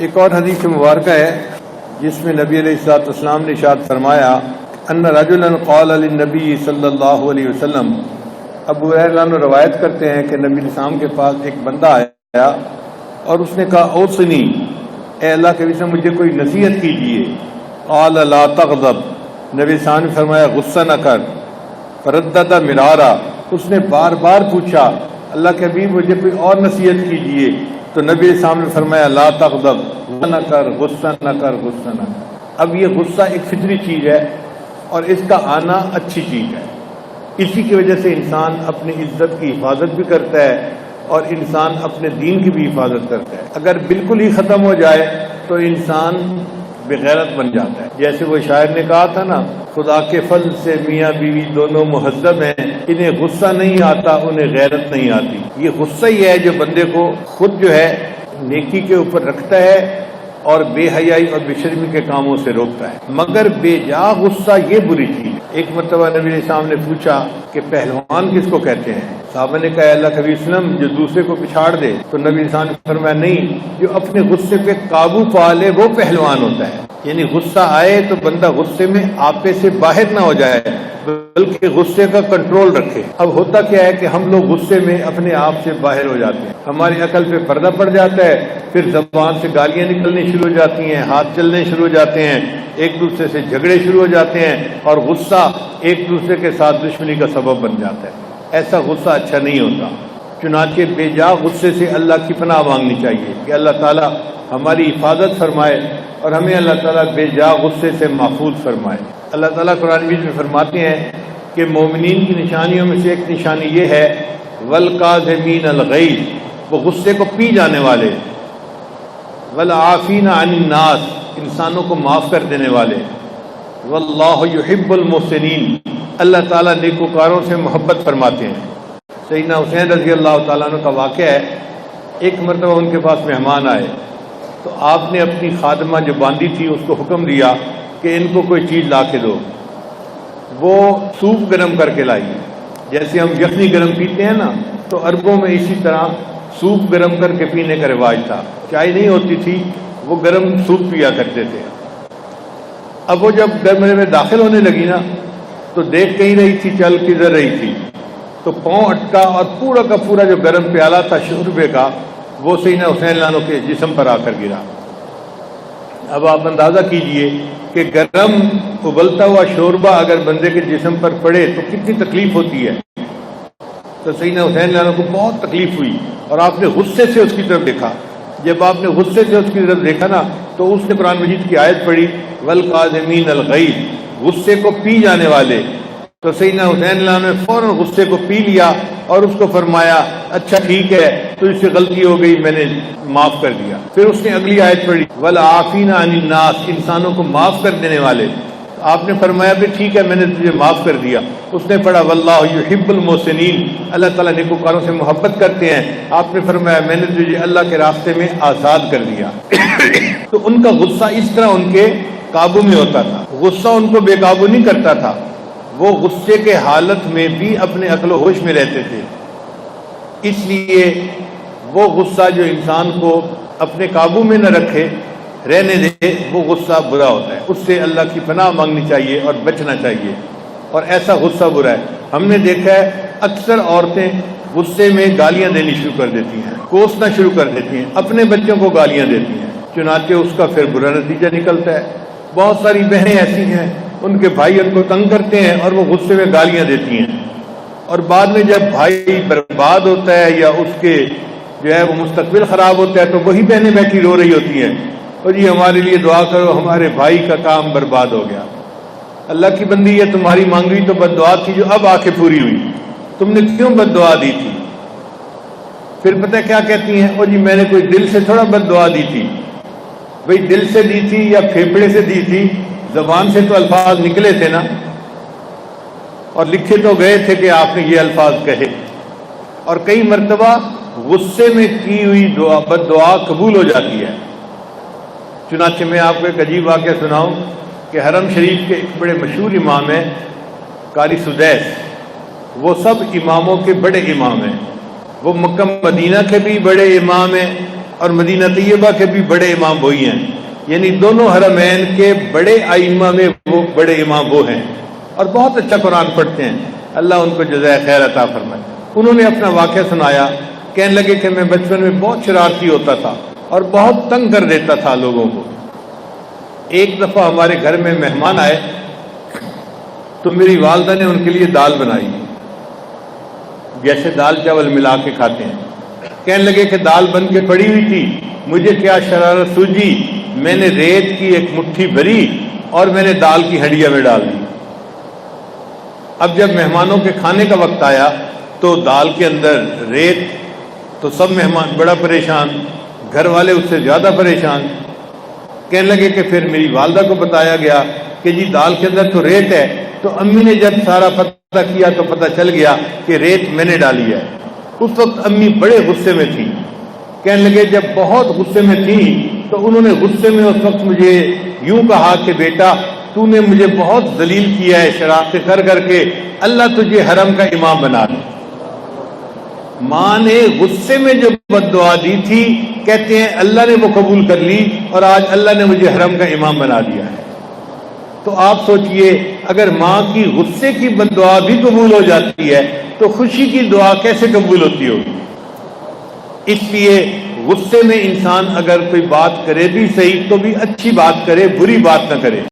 ایک اور حدیث مبارکہ ہے جس میں نبی علیہ الصلوۃ والسلام نے ارشاد فرمایا ان رجلا قال للنبی صلی اللہ علیہ وسلم، ابو ہریرہ روایت کرتے ہیں کہ نبی علیہ السلام کے پاس ایک بندہ آیا اور اس نے کہا اوصنی، اے اللہ کے رسول مجھے کوئی نصیحت کیجیے۔ قال لا تغضب، نبی علیہ السلام نے فرمایا غصہ نہ کر۔ فردد مرارا، اس نے بار بار پوچھا اللہ کے حبیب مجھے کوئی اور نصیحت کیجیے، تو نبی علیہ السلام نے فرمایا لا تغضب، غصہ نہ کر، غصہ نہ کر، غصہ نہ کر۔ اب یہ غصہ ایک فطری چیز ہے اور اس کا آنا اچھی چیز ہے، اسی کی وجہ سے انسان اپنی عزت کی حفاظت بھی کرتا ہے اور انسان اپنے دین کی بھی حفاظت کرتا ہے۔ اگر بالکل ہی ختم ہو جائے تو انسان بغیرت بن جاتا ہے۔ جیسے وہ شاعر نے کہا تھا نا، خدا کے فضل سے میاں بیوی دونوں مہذب ہیں، انہیں غصہ نہیں آتا انہیں غیرت نہیں آتی۔ یہ غصہ ہی ہے جو بندے کو خود جو ہے نیکی کے اوپر رکھتا ہے اور بے حیائی اور بے شرمی کے کاموں سے روکتا ہے، مگر بے جا غصہ یہ بری چیز ہے۔ ایک مرتبہ نبی علیہ السلام نے پوچھا کہ پہلوان کس کو کہتے ہیں؟ صحابہ نے کہا اللہ کے وسلم جو دوسرے کو پچھاڑ دے، تو نبی علیہ السلام نے فرمایا نہیں، جو اپنے غصے پہ قابو پا لے وہ پہلوان ہوتا ہے۔ یعنی غصہ آئے تو بندہ غصے میں آپے سے باہر نہ ہو جائے بلکہ غصے کا کنٹرول رکھے۔ اب ہوتا کیا ہے کہ ہم لوگ غصے میں اپنے آپ سے باہر ہو جاتے ہیں، ہماری عقل پہ پردہ پڑ جاتا ہے، پھر زبان سے گالیاں نکلنی شروع ہو جاتی ہیں، ہاتھ چلنے شروع ہو جاتے ہیں، ایک دوسرے سے جھگڑے شروع ہو جاتے ہیں اور غصہ ایک دوسرے کے ساتھ دشمنی کا سبب بن جاتا ہے۔ ایسا غصہ اچھا نہیں ہوتا، چنانچہ بے جا غصے سے اللہ کی پناہ مانگنی چاہیے کہ اللہ تعالیٰ ہماری حفاظت فرمائے اور ہمیں اللہ تعالیٰ بے جا غصے سے محفوظ فرمائے۔ اللہ تعالیٰ قرآن مجید میں فرماتے ہیں کہ مومنین کی نشانیوں میں سے ایک نشانی یہ ہے والکاظمین الغیظ، وہ غصے کو پی جانے والے، والعافین عن الناس، انسانوں کو معاف کر دینے والے، واللہ یحب المحسنین، اللہ تعالیٰ نیکوکاروں سے محبت فرماتے ہیں۔ سیدنا حسین رضی اللہ تعالیٰ عنہ کا واقعہ ہے، ایک مرتبہ ان کے پاس مہمان آئے تو آپ نے اپنی خادمہ جو باندھی تھی اس کو حکم دیا کہ ان کو کوئی چیز لا کے دو۔ وہ سوپ گرم کر کے لائی، جیسے ہم یخنی گرم پیتے ہیں نا، تو عربوں میں اسی طرح سوپ گرم کر کے پینے کا رواج تھا، چائے نہیں ہوتی تھی، وہ گرم سوپ پیا کرتے تھے۔ اب وہ جب کمرے میں داخل ہونے لگی نا تو دیکھ کہیں رہی تھی، چل کدھر رہی تھی، تو پاؤں اٹکا اور پورا کا پورا جو گرم پیالہ تھا شوربے کا وہ سیدنا حسین لانو کے جسم پر آ کر گرا۔ اب آپ اندازہ کیجئے کہ گرم ابلتا ہوا شوربہ اگر بندے کے جسم پر پڑے تو کتنی تکلیف ہوتی ہے۔ تو سیدنا حسین لانو کو بہت تکلیف ہوئی اور آپ نے غصے سے اس کی طرف دیکھا۔ جب آپ نے غصے سے اس کی طرف دیکھا نا تو اس نے قرآن مجید کی آیت پڑھی والکاظمین الغیظ، غصے کو پی جانے والے۔ تو سیدنا حسین اللہ نے فوراً غصے کو پی لیا اور اس کو فرمایا اچھا ٹھیک ہے تو اس سے غلطی ہو گئی، میں نے معاف کر دیا۔ پھر اس نے اگلی آیت پڑھی والعافین عن الناس، انسانوں کو معاف کر دینے والے۔ آپ نے فرمایا بھی ٹھیک ہے میں نے تجھے معاف کر دیا۔ اس نے پڑھا واللہ یحب المحسنین، اللہ تعالیٰ نیکوکاروں سے محبت کرتے ہیں۔ آپ نے فرمایا میں نے تجھے اللہ کے راستے میں آزاد کر دیا۔ تو ان کا غصہ اس طرح ان کے قابو میں ہوتا تھا، غصہ ان کو بے قابو نہیں کرتا تھا، وہ غصے کے حالت میں بھی اپنے عقل و ہوش میں رہتے تھے۔ اس لیے وہ غصہ جو انسان کو اپنے قابو میں نہ رکھے، رہنے دے، وہ غصہ برا ہوتا ہے، اس سے اللہ کی پناہ مانگنی چاہیے اور بچنا چاہیے، اور ایسا غصہ برا ہے۔ ہم نے دیکھا ہے اکثر عورتیں غصے میں گالیاں دینی شروع کر دیتی ہیں، کوسنا شروع کر دیتی ہیں، اپنے بچوں کو گالیاں دیتی ہیں، چنانچہ اس کا پھر برا نتیجہ نکلتا ہے۔ بہت ساری بہنیں ایسی ہیں ان کے بھائی ان کو تنگ کرتے ہیں اور وہ غصے میں گالیاں دیتی ہیں، اور بعد میں جب بھائی برباد ہوتا ہے یا اس کے جو ہے وہ مستقبل خراب ہوتا ہے تو وہی بہنیں بیٹھی رو رہی ہوتی ہیں اور جی ہمارے لیے دعا کرو، ہمارے بھائی کا کام برباد ہو گیا۔ اللہ کی بندی ہے، تمہاری مانگی تو بد دعا تھی جو اب آ کے پوری ہوئی، تم نے کیوں بد دعا دی تھی؟ پھر پتہ کیا کہتی ہیں، اور جی میں نے کوئی دل سے تھوڑا بد دعا دی تھی، بھئی دل سے دی تھی یا پھیپڑے سے دی تھی، زبان سے تو الفاظ نکلے تھے نا، اور لکھے تو گئے تھے کہ آپ نے یہ الفاظ کہے۔ اور کئی مرتبہ غصے میں کی ہوئی دعا بد دعا قبول ہو جاتی ہے۔ چنانچہ میں آپ کو ایک عجیب واقعہ سناؤں کہ حرم شریف کے ایک بڑے مشہور امام ہیں قاری سدیس، وہ سب اماموں کے بڑے امام ہیں، وہ مکہ مدینہ کے بھی بڑے امام ہیں اور مدینہ طیبہ کے بھی بڑے امام وہی ہیں، یعنی دونوں حرمین کے بڑے ائمہ میں وہ بڑے امام وہ ہیں، اور بہت اچھا قرآن پڑھتے ہیں، اللہ ان کو جزائے خیر عطا فرمائے۔ انہوں نے اپنا واقعہ سنایا، کہنے لگے کہ میں بچپن میں بہت شرارتی ہوتا تھا اور بہت تنگ کر دیتا تھا لوگوں کو۔ ایک دفعہ ہمارے گھر میں مہمان آئے تو میری والدہ نے ان کے لیے دال بنائی، جیسے دال چاول ملا کے کھاتے ہیں۔ کہنے لگے کہ دال بن کے پڑی ہوئی تھی، مجھے کیا شرارت سوجی، میں نے ریت کی ایک مٹھی بھری اور میں نے دال کی ہنڈیا میں ڈال دی۔ اب جب مہمانوں کے کھانے کا وقت آیا تو دال کے اندر ریت، تو سب مہمان بڑا پریشان، گھر والے اس سے زیادہ پریشان۔ کہنے لگے کہ پھر میری والدہ کو بتایا گیا کہ جی دال کے اندر تو ریت ہے، تو امی نے جب سارا پتہ کیا تو پتہ چل گیا کہ ریت میں نے ڈالی ہے۔ اس وقت امی بڑے غصے میں تھی، کہنے لگے جب بہت غصے میں تھی تو انہوں نے غصے میں اس وقت مجھے یوں کہا کہ بیٹا تو نے مجھے بہت ذلیل کیا ہے شرارتیں کر کر کے، اللہ تجھے حرم کا امام بنا دے۔ ماں نے غصے میں جو بد دعا دی تھی، کہتے ہیں اللہ نے وہ قبول کر لی اور آج اللہ نے مجھے حرم کا امام بنا دیا ہے۔ تو آپ سوچئے اگر ماں کی غصے کی بد دعا بھی قبول ہو جاتی ہے تو خوشی کی دعا کیسے قبول ہوتی ہوگی؟ اس لیے غصے میں انسان اگر کوئی بات کرے بھی صحیح تو بھی اچھی بات کرے، بری بات نہ کرے۔